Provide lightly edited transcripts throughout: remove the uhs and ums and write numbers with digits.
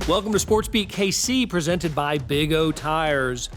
Welcome to SportsBeat KC, presented by Big O Tires.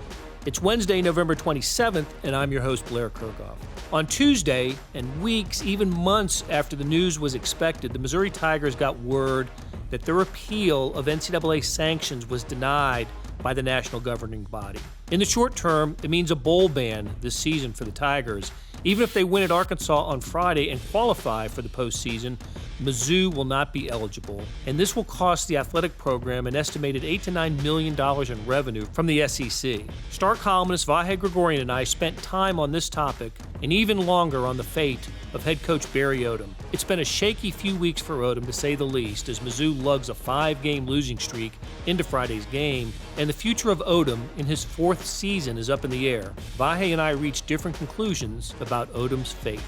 It's Wednesday, November 27th, and I'm your host, Blair Kerkhoff. On Tuesday, and weeks, even months after the news was expected, the Missouri Tigers got word that their appeal of NCAA sanctions was denied by the national governing body. In the short term, it means a bowl ban this season for the Tigers. Even if they win at Arkansas on Friday and qualify for the postseason, Mizzou will not be eligible, and this will cost the athletic program an estimated $8 to $9 million in revenue from the SEC. Star columnist Vahe Gregorian and I spent time on this topic and even longer on the fate of head coach Barry Odom. It's been a shaky few weeks for Odom, to say the least, as Mizzou lugs a 5-game losing streak into Friday's game, and the future of Odom in his 4th season is up in the air. Vahe and I reached different conclusions about Odom's fate.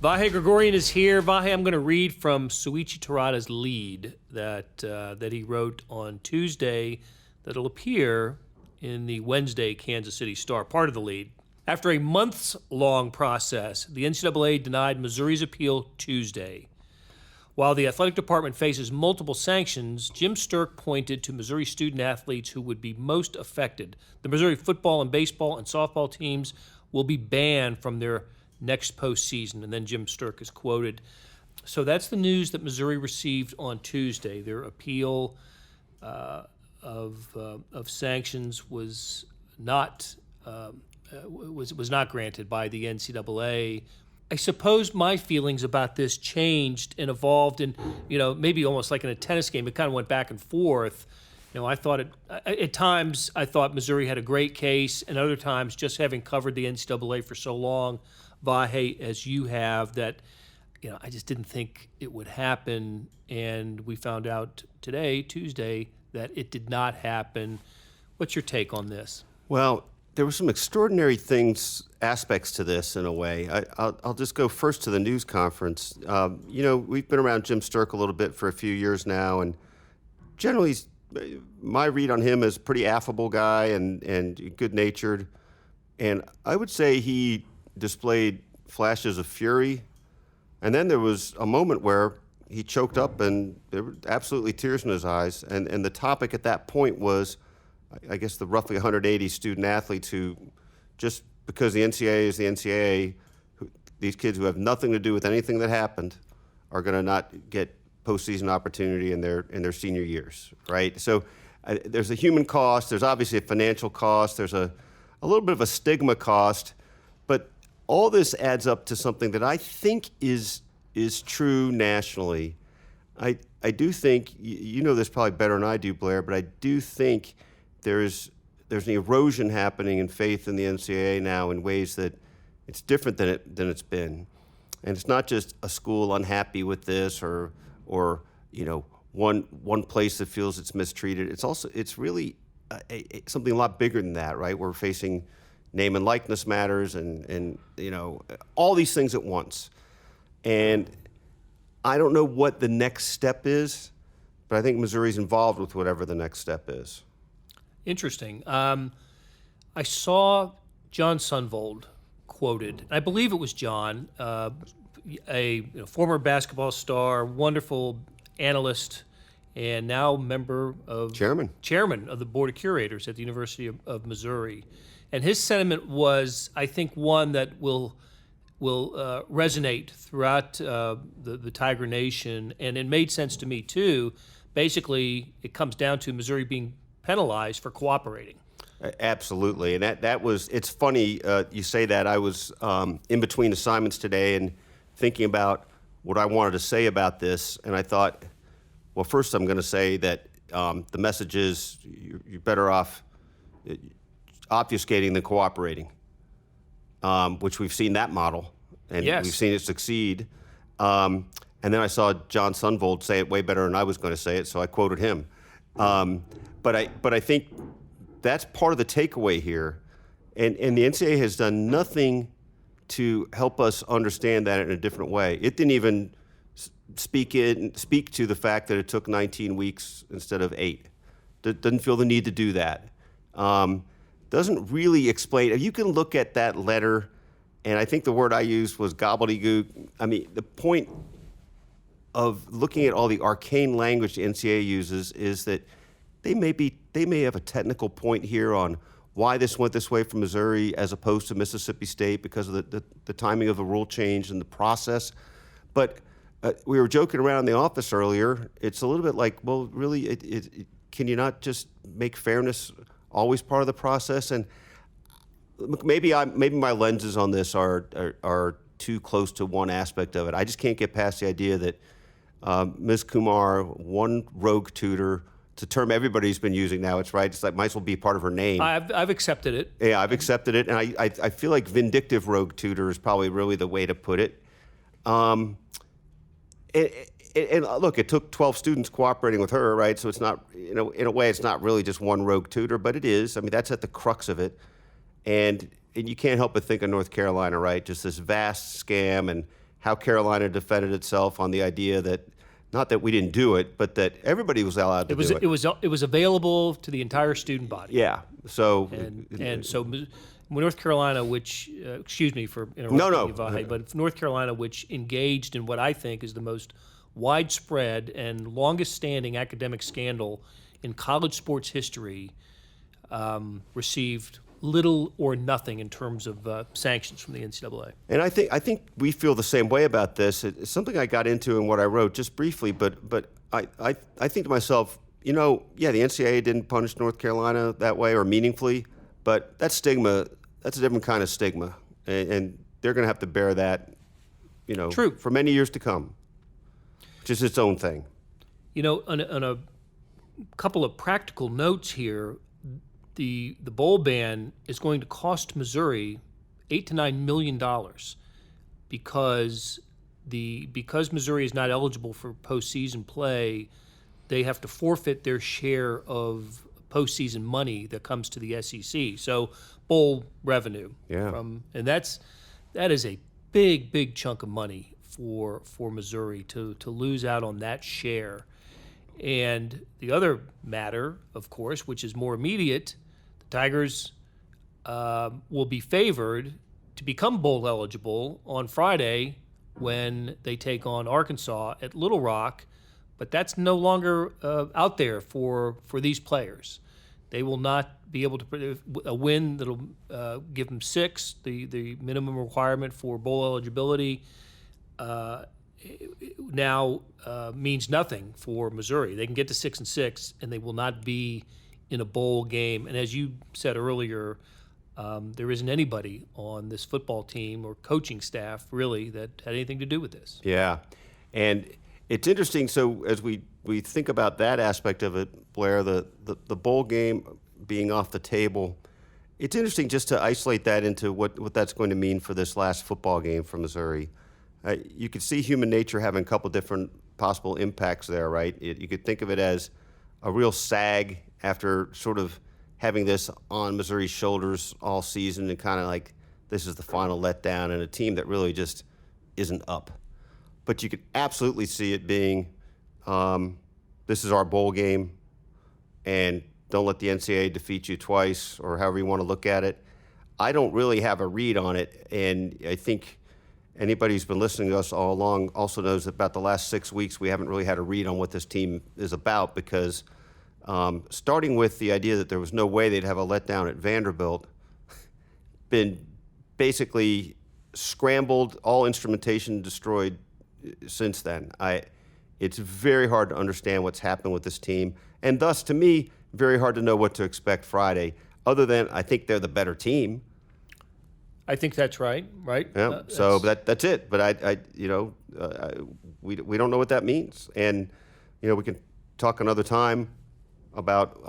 Vahe Gregorian is here. Vahe, I'm going to read from Suichi Terada's lead that he wrote on Tuesday that'll appear in the Wednesday Kansas City Star, part of the lead. After a months-long process, the NCAA denied Missouri's appeal Tuesday. While the athletic department faces multiple sanctions, Jim Sterk pointed to Missouri student-athletes who would be most affected. The Missouri football and baseball and softball teams will be banned from their next postseason, and then Jim Sterk is quoted. So that's the news that Missouri received on Tuesday. Their appeal of sanctions was not granted by the NCAA. I suppose my feelings about this changed and evolved, and maybe almost like in a tennis game, it kind of went back and forth. I thought at times I thought Missouri had a great case, and other times, just having covered the NCAA for so long, Vahe, as you have, that I just didn't think it would happen, and we found out today, Tuesday, that it did not happen. What's your take on this? Well, there were some extraordinary aspects to this in a way. I'll just go first to the news conference. We've been around Jim Sterk a little bit for a few years now, and generally my read on him is a pretty affable guy and good-natured. And I would say he displayed flashes of fury. And then there was a moment where he choked up and there were absolutely tears in his eyes. And the topic at that point was, I guess, the roughly 180 student athletes who, just because the NCAA is the NCAA, these kids who have nothing to do with anything that happened are going to not get postseason opportunity in their senior years, right? So there's a human cost. There's obviously a financial cost. There's a little bit of a stigma cost. But all this adds up to something that I think is true nationally. I do think, you know this probably better than I do, Blair, but I do think there's an erosion happening in faith in the NCAA now in ways that it's different than it's been. And it's not just a school unhappy with this or one place that feels it's mistreated. It's really something a lot bigger than that, right? We're facing name and likeness matters and all these things at once. And I don't know what the next step is, but I think Missouri's involved with whatever the next step is. Interesting. I saw John Sunvold quoted. I believe it was John, a former basketball star, wonderful analyst, and now chairman of the Board of Curators at the University of Missouri. And his sentiment was, I think, one that will resonate throughout the Tiger Nation, and it made sense to me too. Basically, it comes down to Missouri being penalized for cooperating. Absolutely, and that was. It's funny you say that. I was in between assignments today and thinking about what I wanted to say about this, and I thought, well, first I'm going to say that the message is you're better off obfuscating than cooperating, which we've seen that model, and yes, we've seen it succeed. And then I saw John Sunvold say it way better than I was going to say it, so I quoted him. But I think that's part of the takeaway here, and the NCAA has done nothing to help us understand that in a different way. It didn't even speak to the fact that it took 19 weeks instead of 8. Doesn't feel the need to do that. Doesn't really explain. You can look at that letter, and I think the word I used was gobbledygook. I mean, the point of looking at all the arcane language the NCAA uses is that they may have a technical point here on why this went this way for Missouri as opposed to Mississippi State because of the timing of the rule change and the process. But we were joking around in the office earlier. It's a little bit like, well, really, can you not just make fairness always part of the process? And maybe my lenses on this are too close to one aspect of it. I just can't get past the idea that Ms. Kumar, one rogue tutor, it's a term everybody's been using now. It's right. It's like might as well be part of her name. I've accepted it. Yeah, I've accepted it, and I feel like vindictive rogue tutor is probably really the way to put it. And look, it took 12 students cooperating with her, right? So it's not, in a way, it's not really just one rogue tutor, but it is. I mean, that's at the crux of it. And you can't help but think of North Carolina, right? Just this vast scam and how Carolina defended itself on the idea that, not that we didn't do it, but that everybody was allowed to do it. It was available to the entire student body. Yeah. So and so North Carolina, which excuse me for interrupting you, Vahe, but North Carolina, which engaged in what I think is the most widespread and longest-standing academic scandal in college sports history, received little or nothing in terms of sanctions from the NCAA. And I think we feel the same way about this. It's something I got into in what I wrote just briefly, but I think to myself, the NCAA didn't punish North Carolina that way or meaningfully, but that stigma, that's a different kind of stigma, and they're going to have to bear that, True. for many years to come. Just its own thing. On a couple of practical notes here, the bowl ban is going to cost Missouri $8 to $9 million because Missouri is not eligible for postseason play. They have to forfeit their share of postseason money that comes to the SEC. So bowl revenue, and that is a big chunk of money for Missouri to lose out on that share. And the other matter, of course, which is more immediate, the Tigers will be favored to become bowl eligible on Friday when they take on Arkansas at Little Rock, but that's no longer out there for these players. They will not be able to a win that'll give them 6, the minimum requirement for bowl eligibility. Now means nothing for Missouri. They can get to 6-6, and they will not be in a bowl game. And as you said earlier, there isn't anybody on this football team or coaching staff really that had anything to do with this. Yeah, and it's interesting. So as we think about that aspect of it, Blair, the bowl game being off the table, it's interesting just to isolate that into what that's going to mean for this last football game for Missouri. You could see human nature having a couple different possible impacts there, right? You could think of it as a real sag after sort of having this on Missouri's shoulders all season and kind of like this is the final letdown and a team that really just isn't up. But you could absolutely see it being this is our bowl game and don't let the NCAA defeat you twice or however you want to look at it. I don't really have a read on it, and I think anybody who's been listening to us all along also knows that about the last 6 weeks we haven't really had a read on what this team is about because starting with the idea that there was no way they'd have a letdown at Vanderbilt, been basically scrambled, all instrumentation destroyed since then. It's very hard to understand what's happened with this team, and thus, to me, very hard to know what to expect Friday, other than I think they're the better team. I think that's right? Yeah. So that's it. But we don't know what that means, and we can talk another time about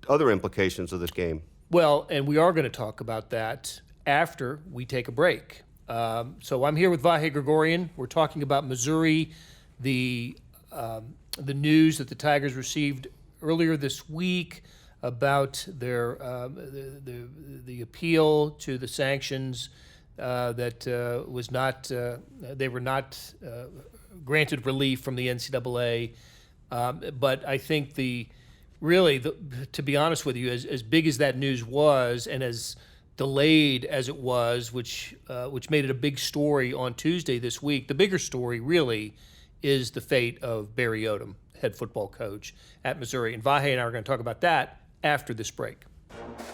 other implications of this game. Well, and we are going to talk about that after we take a break. So I'm here with Vahe Gregorian. We're talking about Missouri, the news that the Tigers received earlier this week about their the appeal to the sanctions that was not they were not granted relief from the NCAA. But I think to be honest with you, as big as that news was, and as delayed as it was, which made it a big story on Tuesday this week, the bigger story really is the fate of Barry Odom, head football coach at Missouri. And Vahe and I are going to talk about that after this break.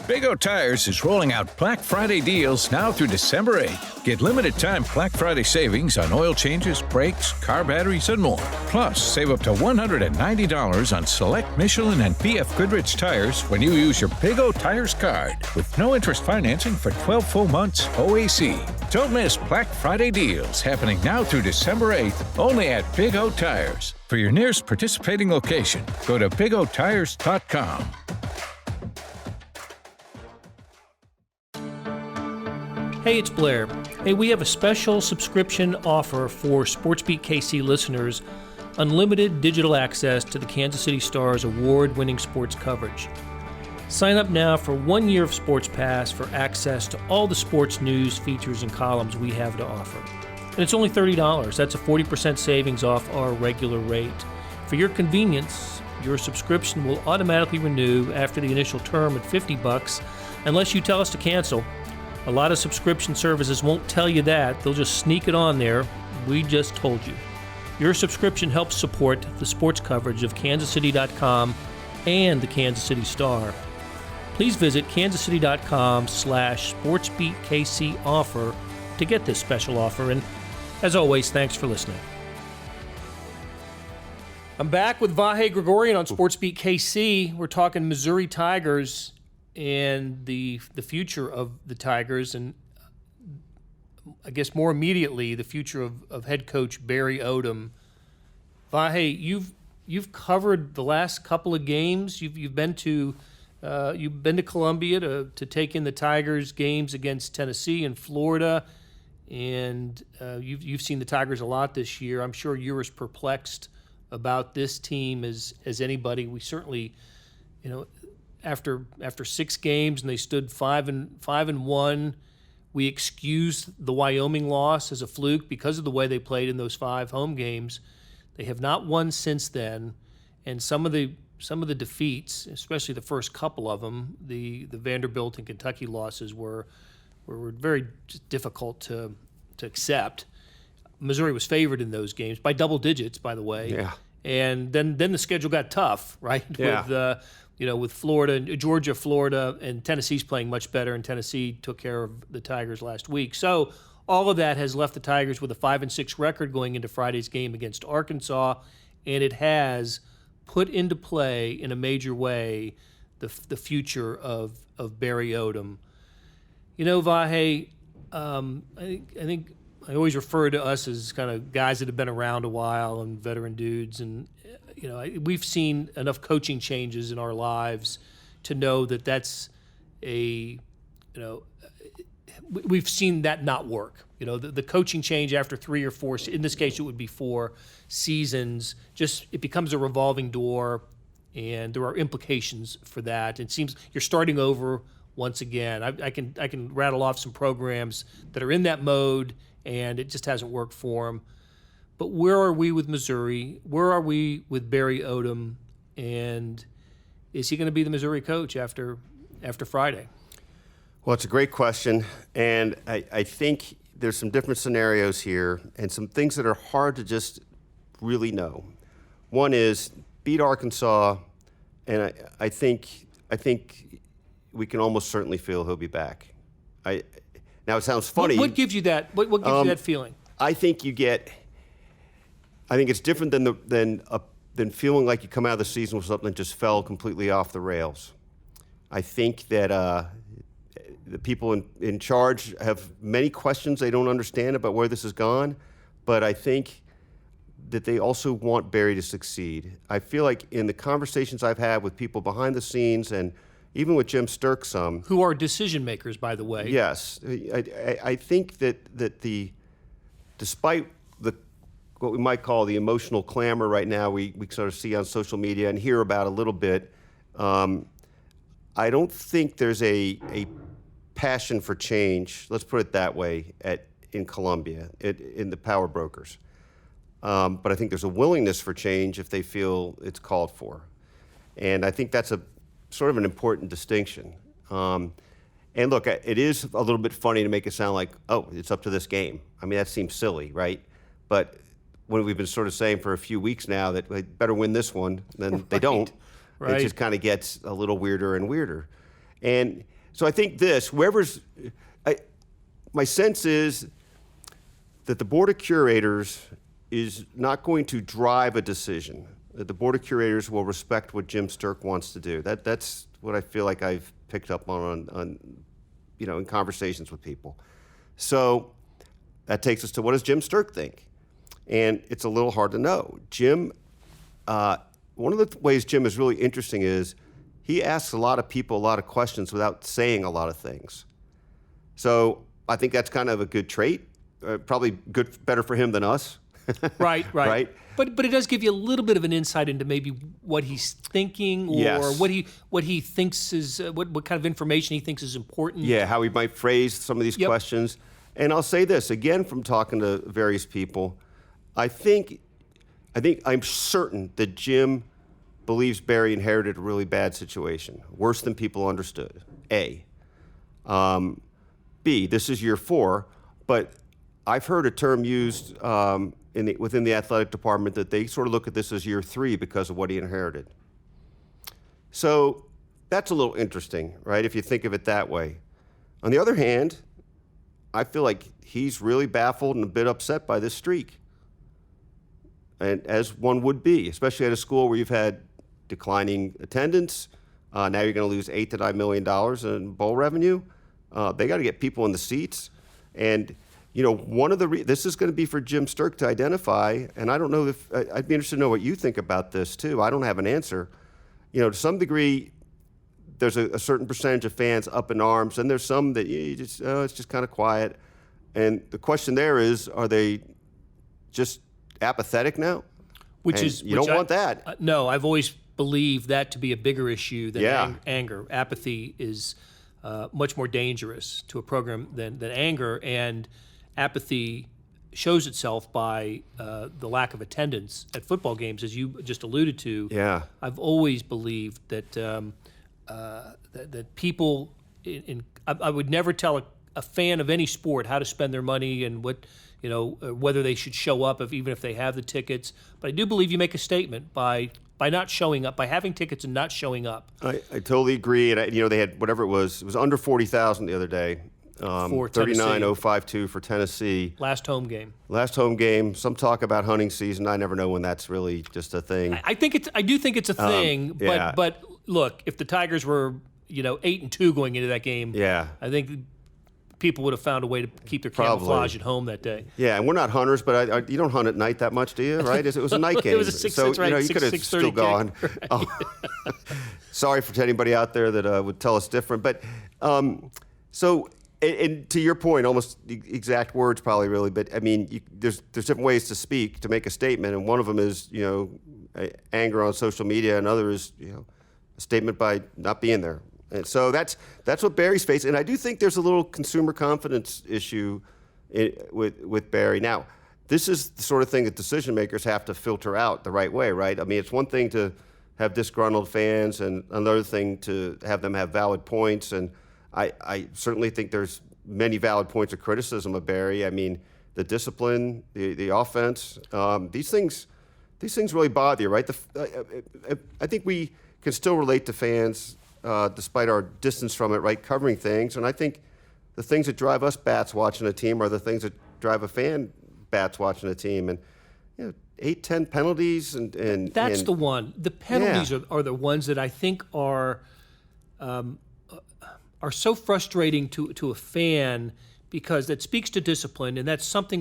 Big O Tires is rolling out Black Friday deals now through December 8th. Get limited time Black Friday savings on oil changes, brakes, car batteries, and more. Plus, save up to $190 on select Michelin and BF Goodrich tires when you use your Big O Tires card with no interest financing for 12 full months OAC. Don't miss Black Friday deals happening now through December 8th only at Big O Tires. For your nearest participating location, go to bigotires.com. Hey, it's Blair. Hey, we have a special subscription offer for SportsBeat KC listeners, unlimited digital access to the Kansas City Star's award-winning sports coverage. Sign up now for 1 year of Sports Pass for access to all the sports news, features, and columns we have to offer. And it's only $30. That's a 40% savings off our regular rate. For your convenience, your subscription will automatically renew after the initial term at $50 unless you tell us to cancel. A lot of subscription services won't tell you that. They'll just sneak it on there. We just told you. Your subscription helps support the sports coverage of kansascity.com and the Kansas City Star. Please visit kansascity.com/SportsBeatKC Offer to get this special offer. And as always, thanks for listening. I'm back with Vahe Gregorian on SportsBeat KC. We're talking Missouri Tigers and the future of the Tigers, and I guess more immediately the future of head coach Barry Odom. Vahe, you've covered the last couple of games. You've been to Columbia to take in the Tigers games against Tennessee and Florida, and you've seen the Tigers a lot this year. I'm sure you're as perplexed about this team as anybody. We certainly, after 6 games and they stood 5-1, we excused the Wyoming loss as a fluke because of the way they played in those 5 home games. They have not won since then, and some of the defeats, especially the first couple of them, the Vanderbilt and Kentucky losses were very difficult to accept. Missouri was favored in those games by double digits, by the way. Yeah. And then the schedule got tough, right? Yeah. With Florida, Georgia, Florida, and Tennessee's playing much better, and Tennessee took care of the Tigers last week. So all of that has left the Tigers with a 5-6 record going into Friday's game against Arkansas, and it has put into play in a major way the future of Barry Odom. Vahe, I think I always refer to us as kind of guys that have been around a while and veteran dudes, and we've seen enough coaching changes in our lives to know that that's we've seen that not work. The coaching change after 3 or 4, in this case it would be 4 seasons, it becomes a revolving door, and there are implications for that. It seems you're starting over once again. I can rattle off some programs that are in that mode, and it just hasn't worked for them. But where are we with Missouri? Where are we with Barry Odom? And is he going to be the Missouri coach after Friday? Well, it's a great question, and I think there's some different scenarios here and some things that are hard to just really know. One is beat Arkansas, and I think we can almost certainly feel he'll be back. Now it sounds funny. What gives you that? What gives you that feeling? I think it's different than feeling like you come out of the season with something that just fell completely off the rails. I think that the people in charge have many questions they don't understand about where this has gone, but I think that they also want Barry to succeed. I feel like in the conversations I've had with people behind the scenes and even with Jim Sterk some. Who are decision makers, by the way. Yes. I think that despite what we might call the emotional clamor right now we sort of see on social media and hear about a little bit, I don't think there's a passion for change, let's put it that way, in Columbia, in the power brokers. But I think there's a willingness for change if they feel it's called for. And I think that's a sort of an important distinction. And look, it is a little bit funny to make it sound like, oh, it's up to this game. I mean, that seems silly, right? But when we've been sort of saying for a few weeks now that they better win this one, then they don't. Right. It just kind of gets a little weirder and weirder. And so I think my sense is that the Board of Curators is not going to drive a decision. That the Board of Curators will respect what Jim Sterk wants to do. That's what I feel like I've picked up on in conversations with people. So that takes us to, what does Jim Sterk think? And it's a little hard to know. Jim, one of the ways Jim is really interesting is he asks a lot of people a lot of questions without saying a lot of things. So I think that's kind of a good trait. Probably better for him than us. Right. Right. But it does give you a little bit of an insight into maybe what he's thinking, or Yes. what he thinks is what kind of information he thinks is important. Yeah, how he might phrase some of these Yep. questions. And I'll say this again from talking to various people. I'm certain that Jim believes Barry inherited a really bad situation, worse than people understood. A. B. This is year 4, but I've heard a term used within the athletic department that they sort of look at this as year 3 because of what he inherited. So that's a little interesting, right, if you think of it that way. On the other hand, I feel like he's really baffled and a bit upset by this streak. And as one would be, especially at a school where you've had declining attendance, now you're going to lose $8 to $9 million in bowl revenue. They got to get people in the seats. And, one of this is going to be for Jim Sterk to identify, and I don't know if, I'd be interested to know what you think about this too. I don't have an answer. To some degree, there's a certain percentage of fans up in arms, and there's some that it's just kind of quiet. And the question there is, are they just apathetic now? You don't want that. No, I've always believed that to be a bigger issue than anger. Apathy is much more dangerous to a program than anger, and apathy shows itself by the lack of attendance at football games, as you just alluded to. Yeah, I've always believed that that people, I would never tell a fan of any sport how to spend their money and what, whether they should show up even if they have the tickets. But I do believe you make a statement by not showing up, by having tickets and not showing up. I totally agree. And they had whatever it was under 40,000 the other day. For Tennessee. 39,052 for Tennessee. Last home game. Some talk about hunting season. I never know when that's really just a thing. I do think it's a thing. Yeah. But look, if the Tigers were 8-2 going into that game, Yeah. I think people would have found a way to keep their camouflage at home that day. Yeah, and we're not hunters, but you don't hunt at night that much, do you? Right? It was a night game. It was a 6-6, right? You could have still gone. Right. Sorry for anybody out there that would tell us different. But and to your point, almost the exact words probably really, but I mean, there's different ways to speak, to make a statement, and one of them is, anger on social media, and another is, a statement by not being there. And so that's what Barry's facing. And I do think there's a little consumer confidence issue with Barry. Now, this is the sort of thing that decision makers have to filter out the right way, right? I mean, it's one thing to have disgruntled fans and another thing to have them have valid points. And I certainly think there's many valid points of criticism of Barry. I mean, the discipline, the offense, these things really bother you, right? I think we can still relate to fans despite our distance from it, right, covering things. And I think the things that drive us bats watching a team are the things that drive a fan bats watching a team. And 8-10 penalties and that's the one. The penalties are the ones that I think are so frustrating to a fan, because that speaks to discipline, and that's something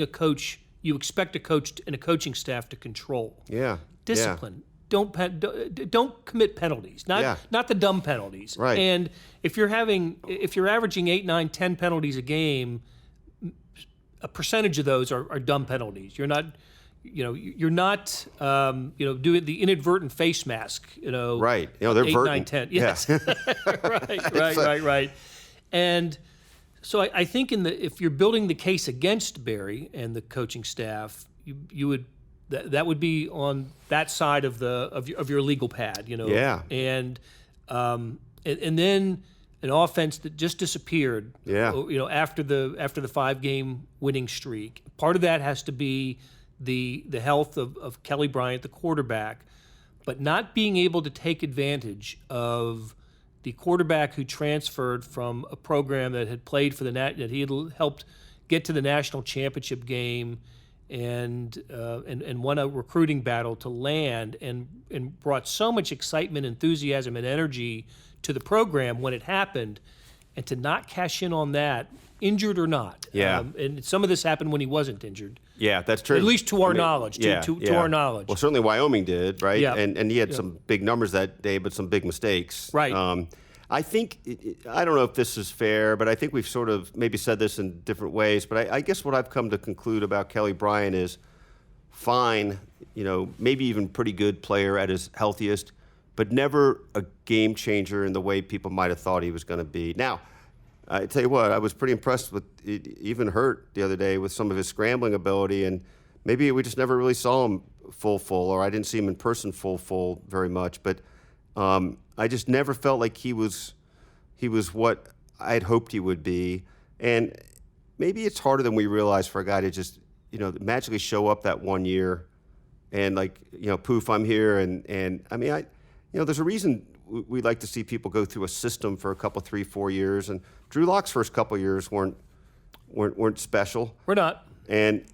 you expect a coach and a coaching staff to control. Yeah. Discipline. Yeah. Don't commit penalties. Not the dumb penalties. Right. And if you're averaging 8, 9, 10 penalties a game, a percentage of those are dumb penalties. You're not doing the inadvertent face mask. Right. They're 8, 9, 10. Yes. Yeah. Right. And so I think if you're building the case against Barry and the coaching staff, you would. That would be on that side of your legal pad, Yeah. And then an offense that just disappeared. Yeah. After the 5-game winning streak. Part of that has to be the health of Kelly Bryant, the quarterback, but not being able to take advantage of the quarterback who transferred from a program that had played for that he had helped get to the national championship game and won a recruiting battle to land and brought so much excitement, enthusiasm, and energy to the program when it happened, and to not cash in on that, injured or not. Yeah. And some of this happened when he wasn't injured. Yeah, that's true. At least to our knowledge. To our knowledge. Well, certainly Wyoming did, right? Yeah. And he had some big numbers that day, but some big mistakes. Right. I think, I don't know if this is fair, but I think we've sort of maybe said this in different ways, but I guess what I've come to conclude about Kelly Bryant is fine, maybe even pretty good player at his healthiest, but never a game changer in the way people might have thought he was going to be. Now, I tell you what, I was pretty impressed with it, even Hurt the other day with some of his scrambling ability, and maybe we just never really saw him full, or I didn't see him in person full very much, but I just never felt like he was what I had hoped he would be. And maybe it's harder than we realize for a guy to just, magically show up that 1 year and poof, I'm here. And I mean, there's a reason we like to see people go through a system for a couple, 3, 4 years. And Drew Lock's first couple of years weren't special. We're not. And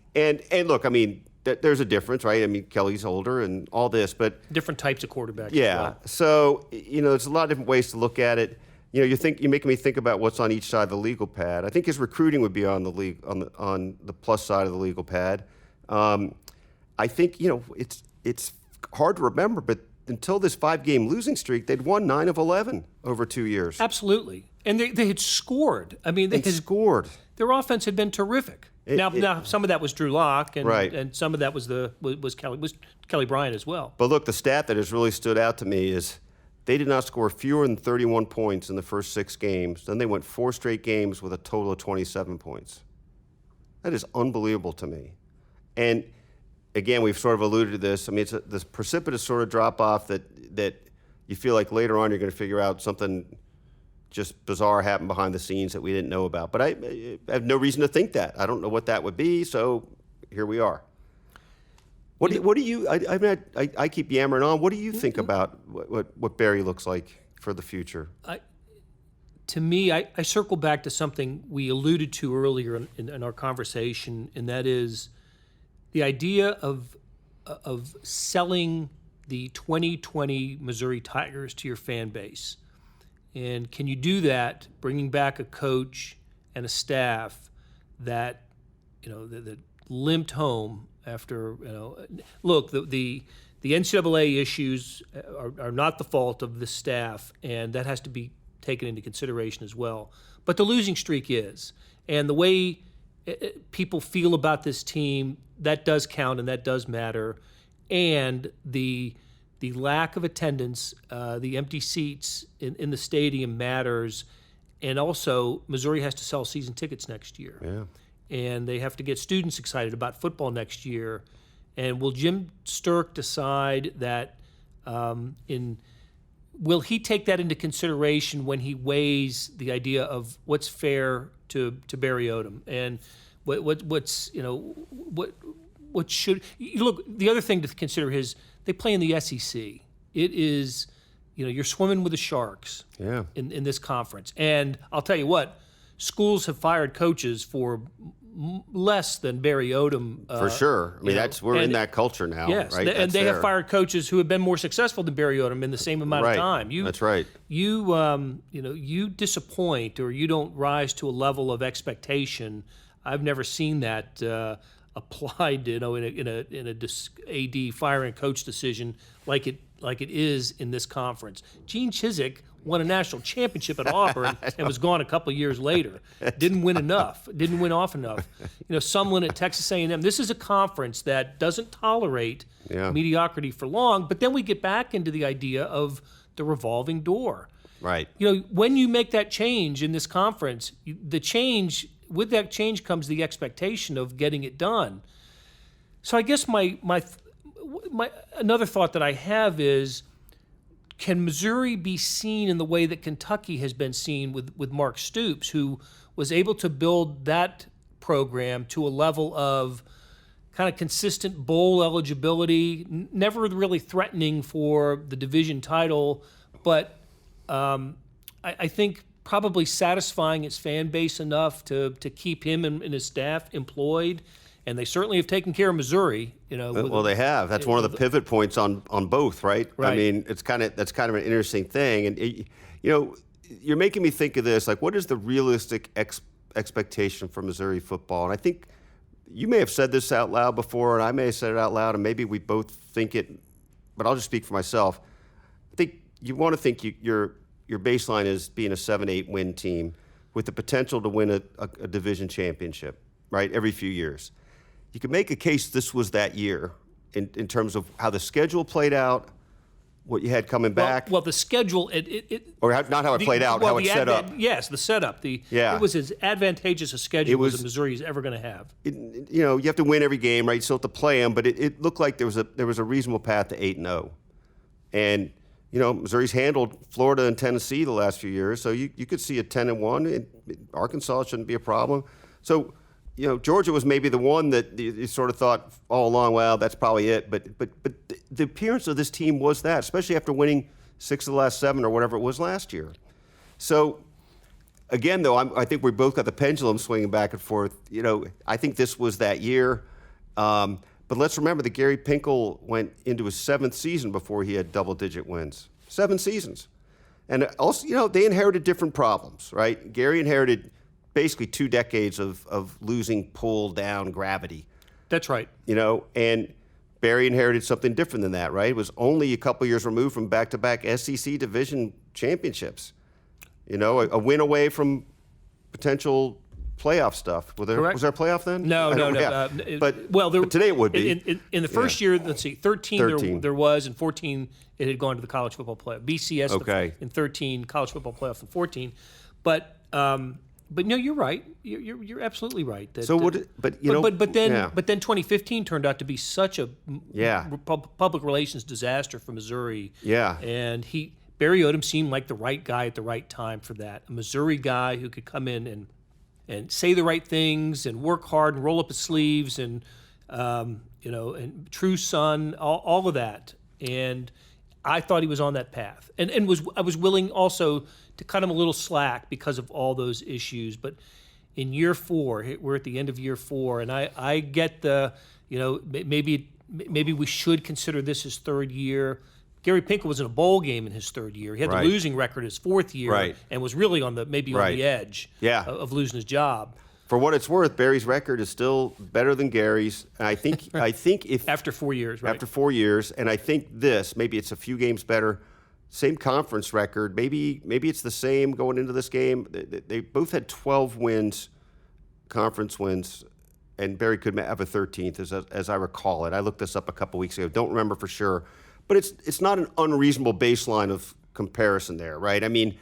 look, I mean, there's a difference, right? I mean, Kelly's older and all this, but different types of quarterbacks. Yeah. As well. So there's a lot of different ways to look at it. You're making me think about what's on each side of the legal pad. I think his recruiting would be on the plus side of the legal pad. I think it's hard to remember, but until this 5-game losing streak, they'd won 9 of 11 over 2 years. Absolutely, and they had scored. I mean, they had scored. Their offense had been terrific. Now, some of that was Drew Lock, and right. and some of that was Kelly Bryant as well. But look, the stat that has really stood out to me is they did not score fewer than 31 points in the first 6 games. Then they went 4 straight games with a total of 27 points. That is unbelievable to me. And again, we've sort of alluded to this. I mean, it's this precipitous sort of drop off that you feel like later on you're going to figure out something just bizarre happened behind the scenes that we didn't know about. But I have no reason to think that. I don't know what that would be, so here we are. What do you? I keep yammering on. What do you think about what Barry looks like for the future? To me, I circle back to something we alluded to earlier in our conversation, and that is the idea of selling the 2020 Missouri Tigers to your fan base. And can you do that, bringing back a coach and a staff that that limped home after look, the NCAA issues are not the fault of the staff, and that has to be taken into consideration as well. But the losing streak is, and the way people feel about this team, that does count and that does matter, and the lack of attendance, the empty seats in the stadium matters, and also Missouri has to sell season tickets next year. Yeah. And they have to get students excited about football next year. And will Jim Sterk decide that will he take that into consideration when he weighs the idea of what's fair to Barry Odom and what should look? The other thing to consider is they play in the SEC. It is, you're swimming with the sharks. Yeah. In this conference, and I'll tell you what, schools have fired coaches for less than Barry Odom. For sure. I mean, we're in that culture now. Yes, right? And they have fired coaches who have been more successful than Barry Odom in the same amount of time. That's right. You disappoint or you don't rise to a level of expectation. I've never seen that applied, in a AD firing coach decision like it is in this conference. Gene Chizik won a national championship at Auburn and was gone a couple of years later. Didn't win enough. Didn't win off enough. Sumlin at Texas A&M. This is a conference that doesn't tolerate mediocrity for long. But then we get back into the idea of the revolving door. Right. When you make that change in this conference, with that change comes the expectation of getting it done. So I guess my another thought that I have is, can Missouri be seen in the way that Kentucky has been seen with Mark Stoops, who was able to build that program to a level of kind of consistent bowl eligibility, never really threatening for the division title, but I think probably satisfying its fan base enough to keep him and his staff employed. And they certainly have taken care of Missouri. Well, they have. That's one of the pivot points on both, right? Right. I mean, that's kind of an interesting thing. And you're making me think of this. Like, what is the realistic expectation for Missouri football? And I think you may have said this out loud before, and I may have said it out loud, and maybe we both think it. But I'll just speak for myself. I think you want to think your baseline is being a 7-8 win team with the potential to win a division championship, right? Every few years. You could make a case this was that year in terms of how the schedule played out, what you had coming back. Well, the schedule, not how it played out, how it set up. Yes, the setup. It was as advantageous a schedule as Missouri is ever going to have. You have to win every game, right? You still have to play them, but it looked like there was a reasonable path to 8-0. And Missouri's handled Florida and Tennessee the last few years, so you could see a 10-1. Arkansas shouldn't be a problem. So. Georgia was maybe the one that you sort of thought all along, well, that's probably it. But the appearance of this team was that, especially after winning 6 of the last 7 or whatever it was last year. So, again, though, I think we both got the pendulum swinging back and forth. I think this was that year. But let's remember that Gary Pinkel went into his 7th season before he had double-digit wins. 7 seasons. And also, they inherited different problems, right? Gary inherited basically 2 decades of losing pull down gravity. That's right. And Barry inherited something different than that, right? It was only a couple years removed from back-to-back SEC division championships. A win away from potential playoff stuff. Was there a playoff then? No. But today it would be. In the first year, let's see, 13. There was, in 14 it had gone to the college football playoff. BCS in 13, college football playoff in 14. But no, you're right. You're absolutely right. But then 2015 turned out to be such a public relations disaster for Missouri. Yeah. And Barry Odom seemed like the right guy at the right time for that. A Missouri guy who could come in and say the right things and work hard and roll up his sleeves and and true son, all of that. And I thought he was on that path, and I was willing also to cut him a little slack because of all those issues. But in year 4, we're at the end of year 4, and I get maybe we should consider this his 3rd year. Gary Pinkel was in a bowl game in his 3rd year. He had the losing record his 4th year, and was really on the edge of losing his job. For what it's worth, Barry's record is still better than Gary's. And I think if after 4 years, right? After 4 years, and I think maybe it's a few games better. Same conference record. Maybe it's the same going into this game. They both had 12 wins, conference wins, and Barry could have a 13th, as I recall it. I looked this up a couple weeks ago. Don't remember for sure, but it's not an unreasonable baseline of comparison there, right? I mean,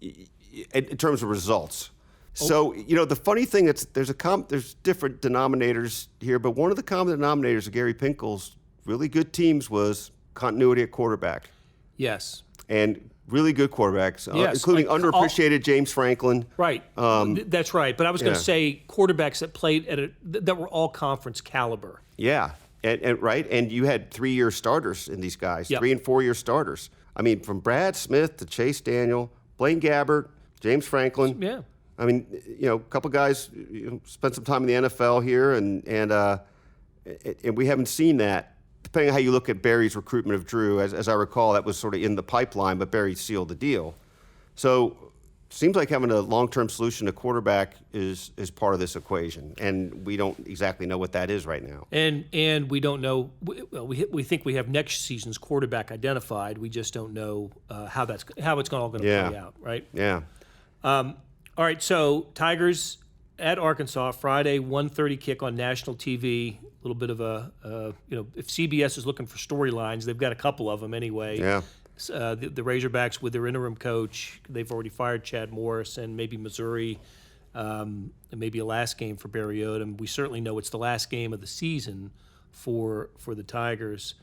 in terms of results. So the funny thing there's different denominators here, but one of the common denominators of Gary Pinkel's really good teams was continuity at quarterback. Yes. And really good quarterbacks, including underappreciated James Franklin. Right. That's right. But I was going to say quarterbacks that played that were all conference caliber. Yeah. And you had 3-year starters in these guys, 3 and 4 year starters. I mean, from Brad Smith to Chase Daniel, Blaine Gabbert, James Franklin. Yeah. I mean, a couple guys spent some time in the NFL here, and we haven't seen that. Depending on how you look at Barry's recruitment of Drew, as I recall, that was sort of in the pipeline, but Barry sealed the deal. So seems like having a long-term solution to quarterback is part of this equation, and we don't exactly know what that is right now. And we don't know. We think we have next season's quarterback identified. We just don't know how it's all going to play out, right? Yeah. All right. So Tigers at Arkansas Friday, 1:30 kick on national TV. A little bit of if CBS is looking for storylines, they've got a couple of them anyway. Yeah. The Razorbacks with their interim coach, they've already fired Chad Morris, and maybe Missouri, and maybe a last game for Barry Odom. We certainly know it's the last game of the season for the Tigers.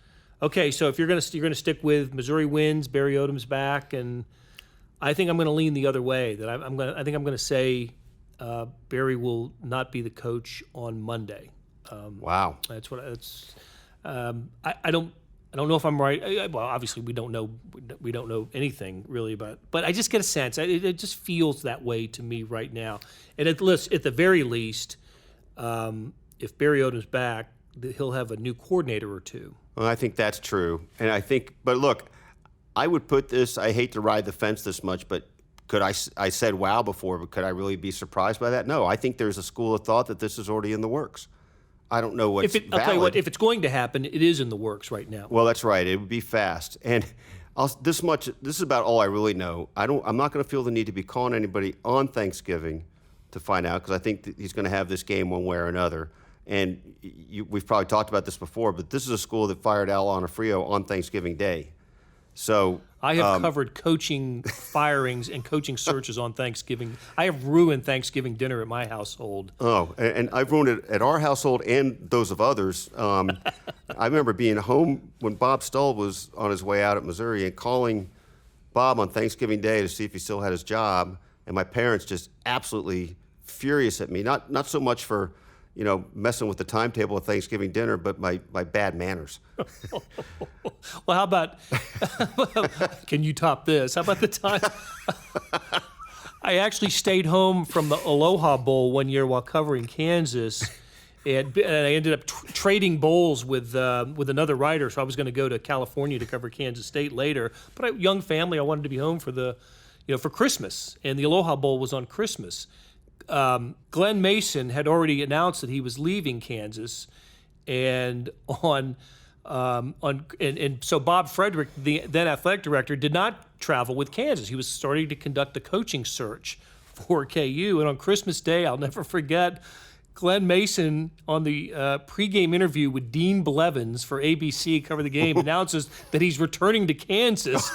Okay, so if you're going to stick with Missouri wins, Barry Odom's back, and I think I'm going to lean the other way. That I think I'm going to say Barry will not be the coach on Monday. Wow. That's what I don't know if I'm right. Well, obviously we don't know anything really about, but I just get a sense. It just feels that way to me right now. And at the very least, if Barry Odom's back, he'll have a new coordinator or two. Well, I think that's true. And I think, but look, I would put this, I hate to ride the fence this much, but I said wow before, but could I really be surprised by that? No, I think there's a school of thought that this is already in the works. I don't know what's valid. I'll tell you what, if it's going to happen, it is in the works right now. Well, that's right. It would be fast. And this is about all I really know. I'm not going to feel the need to be calling anybody on Thanksgiving to find out, because I think that he's going to have this game one way or another. And we've probably talked about this before, but this is a school that fired Al Onofrio on Thanksgiving Day. So I have covered coaching firings and coaching searches on Thanksgiving. I have ruined Thanksgiving dinner at my household. Oh, and I've ruined it at our household and those of others. I remember being home when Bob Stull was on his way out at Missouri and calling Bob on Thanksgiving Day to see if he still had his job, and my parents just absolutely furious at me. Not so much for messing with the timetable of Thanksgiving dinner, but my bad manners. Well, how about, can you top this? How about the time I actually stayed home from the Aloha Bowl one year while covering Kansas, and I ended up trading bowls with another writer, so I was going to go to California to cover Kansas State later. But a young family, I wanted to be home for for Christmas, and the Aloha Bowl was on Christmas. Glenn Mason had already announced that he was leaving Kansas, and so Bob Frederick, the then athletic director, did not travel with Kansas. He was starting to conduct a coaching search for KU, and on Christmas Day, I'll never forget, Glenn Mason, on the pregame interview with Dean Blevins for ABC, Cover the Game, announces that he's returning to Kansas.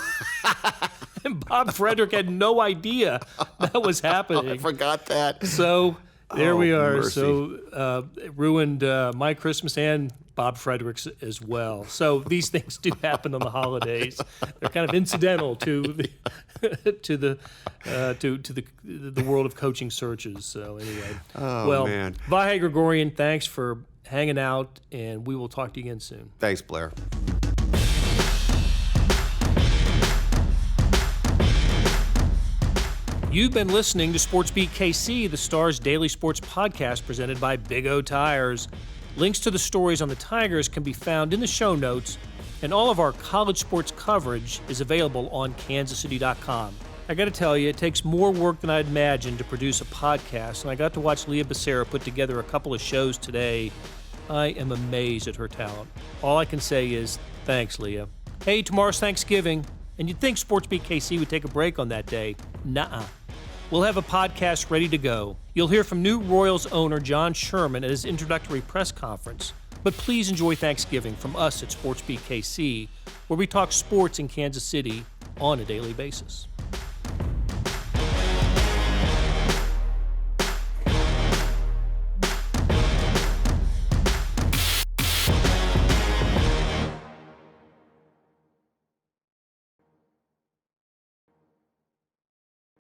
And Bob Frederick had no idea that was happening. I forgot that. So there we are. Mercy. So it ruined my Christmas and Bob Frederick's as well. So these things do happen on the holidays. They're kind of incidental to the world of coaching searches. So anyway, man. Vahe Gregorian, thanks for hanging out, and we will talk to you again soon. Thanks, Blair. You've been listening to SportsBeat KC, the Star's daily sports podcast presented by Big O Tires. Links to the stories on the Tigers can be found in the show notes, and all of our college sports coverage is available on kansascity.com. I got to tell you, it takes more work than I'd imagined to produce a podcast, and I got to watch Leah Becerra put together a couple of shows today. I am amazed at her talent. All I can say is, thanks, Leah. Hey, tomorrow's Thanksgiving, and you'd think SportsBeat KC would take a break on that day. Nuh-uh. We'll have a podcast ready to go. You'll hear from new Royals owner John Sherman at his introductory press conference. But please enjoy Thanksgiving from us at SportsBeat KC, where we talk sports in Kansas City on a daily basis.